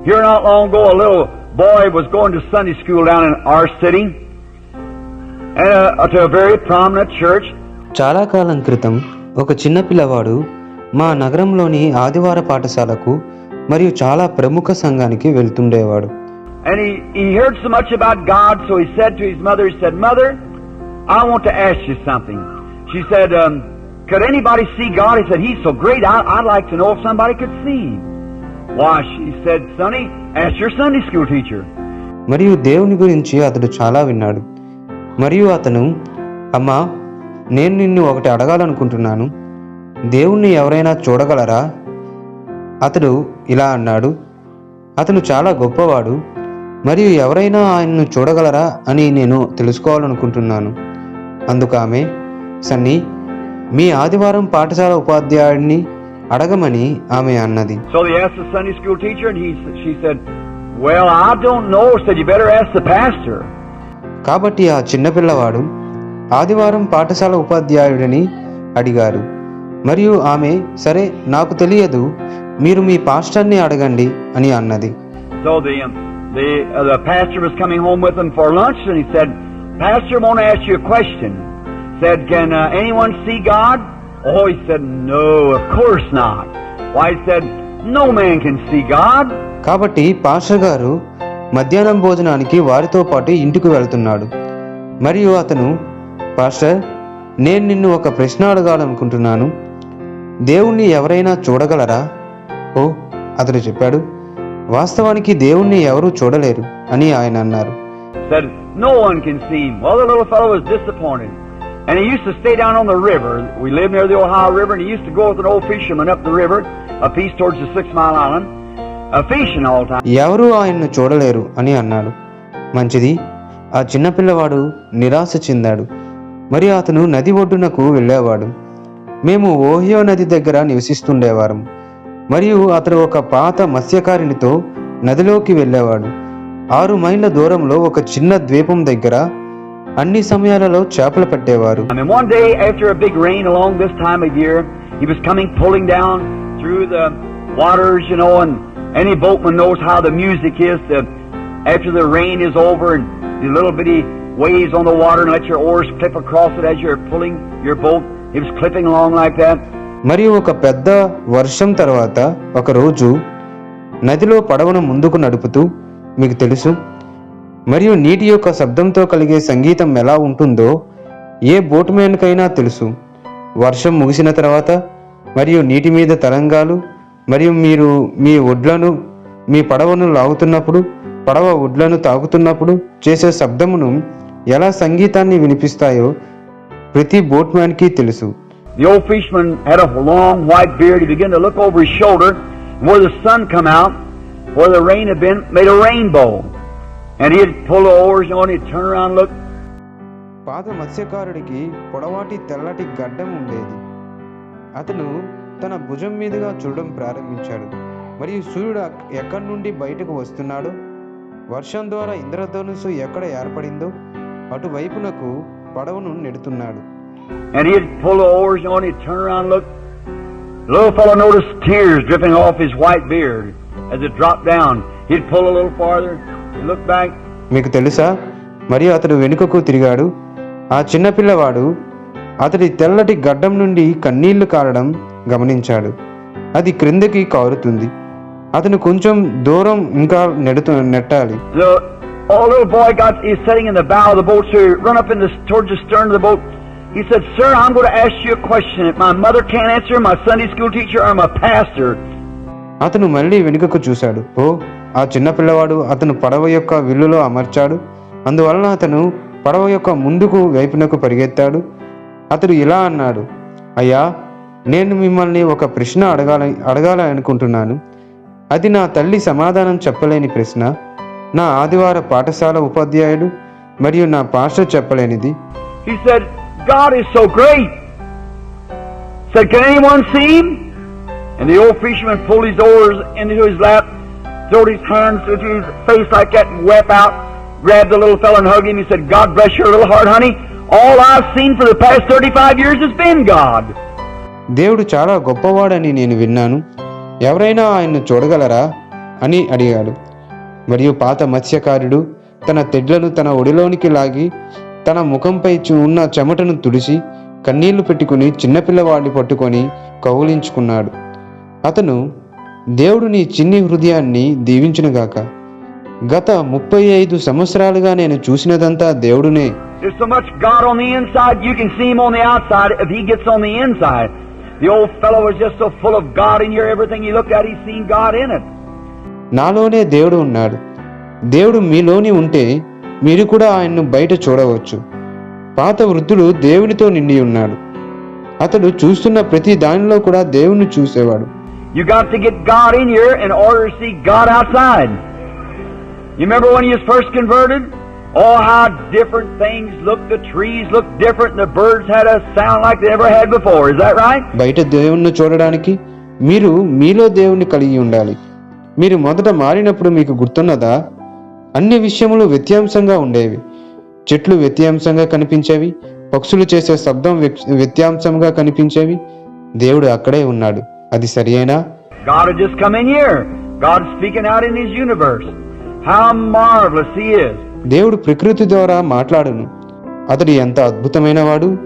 Here not long ago, a little boy was going to Sunday school down in our city, and to a very prominent church. చాలా కాలం క్రితం ఒక చిన్న పిల్లవాడు మా నగరంలోని ఆదివార పాఠశాలకు మరియు చాలా ప్రముఖ సంఘానికి వెళ్తుండేవాడు. And he heard so much about God, so he said to his mother, he said, "Mother, I want to ask you something." She said, "Could anybody see God?" He said, "He's so great, I'd like to know if somebody could see him." Why, she said, "Sonny, ask your Sunday school teacher." మరియు దేవుని గురించి అతడు చాలా విన్నాడు. మరియు అతను, అమ్మా, నేను నిన్ను ఒకటి అడగాలనుకుంటున్నాను, దేవుణ్ణి ఎవరైనా చూడగలరా? అతడు ఇలా అన్నాడు, అతను చాలా గొప్పవాడు మరియు ఎవరైనా ఆయన్ను చూడగలరా అని నేను తెలుసుకోవాలనుకుంటున్నాను. అందుకు ఆమె, సన్నీ, మీ ఆదివారం పాఠశాల ఉపాధ్యాయుడిని అడగమని ఆమె అన్నది. So they asked the Sunday school teacher and she said, "Well, I don't know." Said, "You better ask the pastor." కాబట్టి ఆ చిన్నపిల్లవాడు ఆదివారం పాఠశాల ఉపాధ్యాయుడిని అడిగారు. మరియు ఆమె, సరే, నాకు తెలియదు, మీరు మీ పాస్టర్ని అడగండి అని అన్నది. So the pastor was coming home with him for lunch, and he said, "Pastor, I want to ask you a question." Said, "Can anyone see God?" Oh, he said, "No, of course not." Why, he said, "No man can see God." కాబట్టి pastor గారు మధ్యాహ్నం భోజనానికి వారితో పాటు ఇంటికి వెళ్తున్నాడు. మరియు అతను, పాస్టర్, నేను నిన్ను ఒక ప్రశ్న అడగాలనుకుంటున్నాను, దేవుణ్ణి ఎవరైనా చూడగలరా? ఓ, అతడు చెప్పాడు, వాస్తవానికి దేవుణ్ణి ఎవరూ చూడలేరు అని ఆయన అన్నారు. Said, "No one can see him." Well, the little fellow was disappointed. And he used to stay down on the river. We lived near the Ohio River, and he used to go with an old fisherman up the river, a piece towards the 6 Mile Island, fishing all the time. ఎవరూ ఆయన్ను చూడలేరు అని అన్నాడు. మంచిది. ఆ చిన్నపిల్లవాడు నిరాశ చెందాడు. మరియు అతను నది ఒడ్డునకు వెళ్ళేవాడు. మేము ఓహియో నది దగ్గర నివసిస్తుండేవారం. మరియు అతడు ఒక పాత మత్స్యకారునితో నదిలోకి వెళ్ళేవాడు. 6 మైళ్ళ దూరంలో ఒక చిన్న ద్వీపం దగ్గర అన్ని సమయాలలో చేపలు పట్టేవారు. And one day after a big rain along this time of year, he was coming pulling down through the waters, and any boatman knows how the music is. After the rain is over and the little bitty waves on the water and let your oars clip across it as you're pulling your boat. It was clipping along like that. మరియు ఒక పెద్ద వర్షం తర్వాత ఒక రోజు నదిలో పడవను ముందుకు నడుపుతూ, మీకు తెలుసు, మరియు నీటి యొక్క శబ్దంతో కలిగే సంగీతం ఎలా ఉంటుందో ఏ బోట్మెన్కైనా తెలుసు. వర్షం ముగిసిన తర్వాత మరియు నీటి మీద తరంగాలు మరియు మీరు మీ పడవను లాగుతున్నప్పుడు, పడవ ఒడ్లను తాకుతున్నప్పుడు చేసే శబ్దమును ఎలా సంగీతాన్ని వినిపిస్తాయో ప్రతి బోట్మ్యాన్కి తెలుసు. The old fisherman had a long white beard. He began to look over his shoulder, and where the sun come out, where the rain had been, made a rainbow. And he'd pull the oars on, he'd turn around and look. పాత మత్స్యకారుడికి పొడవాటి తెల్లటి గడ్డం ఉండేది. అతను తన భుజం మీదుగా చూడడం ప్రారంభించాడు. మరియు సూర్యుడు ఎక్కడి నుండి బయటకు వస్తున్నాడో, వర్షం ద్వారా ఇంద్రధనుస్సు ఎక్కడ ఏర్పడిందో అటువైపునకు పడవను నెడుతున్నాడు. And he'd pull the oars on, he'd turn around and look. The little fellow noticed tears dripping off his white beard as it dropped down. He'd pull a little farther, he'd look back. మీకు తెలుసా, మరియు అతడు వెనుకకు తిరిగాడు. ఆ చిన్నపిల్లవాడు అతడి తెల్లటి గడ్డం నుండి కన్నీళ్లు కారడం గమనించాడు. అది క్రిందకి కారుతుంది. అతను కొంచెం దూరం ఇంకా నెట్టాలి. The little boy he's sitting in the bow of the boat, so he run up towards the stern of the boat. He said, "Sir, I'm going to ask you a question. If my mother can't answer, my Sunday school teacher or my pastor." అతను మళ్ళీ వెనుకకు చూశాడు. ఆ చిన్న పిల్లవాడు అతను పడవ యొక్క విల్లులో అమర్చాడు. అందువలన అతను పడవ యొక్క ముందుకు వైపునకు పరిగెత్తాడు. అతడు ఇలా అన్నాడు, "అయ్యా, నేను మిమ్మల్ని ఒక ప్రశ్న అడగాలని అనుకుంటున్నాను. అది నా తల్లి సమాధానం చెప్పలేని ప్రశ్న, నా ఆదివార పాఠశాల ఉపాధ్యాయుడు మరియు నా pastor చెప్పలేనిది." He said, "God is so great." Said, "Can anyone see him?" And the old fisherman pulled his oars into his lap, throwed his hands into his face like that and wept out, grabbed the little fellow and hugged him. He said, "God bless your little heart, honey. All I've seen for the past 35 years has been God." దేవుడు చాలా గొప్పవాడని నేను విన్నాను. ఎవరైనా ఆయన్ను చూడగలరా? అని అడిగాడు. మరియు పాత మత్స్యకారుడు తన తెడ్లను తన ఒడిలోనికి లాగి తన ముఖంపై ఉన్న చెమటను తుడిచి కన్నీళ్లు పెట్టుకుని చిన్నపిల్లవాడిని పట్టుకొని కౌగిలించుకున్నాడు. అతను, దేవుడు నీ చిన్ని హృదయాన్ని దీవించునుగాక. గత 35 సంవత్సరాలుగా నేను చూసినదంతా దేవుడునే. There's so much God on the inside, you can see Him on the outside if He gets on the inside. The old fellow was just so full of God in here, everything he looked at, he's seen God in it. నాలోనే దేవుడు ఉన్నాడు. దేవుడు మీలోని ఉంటే మీరు కూడా ఆయన్ను బయట చూడవచ్చు. పాత వృద్ధుడు దేవునితో నిండి ఉన్నాడు. అతడు చూస్తున్న ప్రతి దానిలో కూడా దేవుణ్ణి చూసేవాడు. You got to get God in here in order to see God outside. You remember when you was first converted? Oh, how different things look. The trees look different and the birds had a sound like they never had before. Is that right? బయట దేవుణ్ణి చూడడానికి మీరు మీలో దేవుణ్ణి కలిగి ఉండాలి. మీరు మొదట మారినప్పుడు మీకు గుర్తున్నదా? అన్ని విషయములు వ్యత్యాసంగా ఉండేవి. చెట్లు వ్యత్యాసంగా కనిపించేవి, పక్షులు చేసే శబ్దం వ్యత్యాసంగా కనిపించేవి. దేవుడు అక్కడే ఉన్నాడు. అది సరియేనా? God had just come in here. God speaking out in His universe. How marvelous He is. దేవుడు ప్రకృతి ద్వారా మాట్లాడును. అతడు ఎంత అద్భుతమైన వాడు.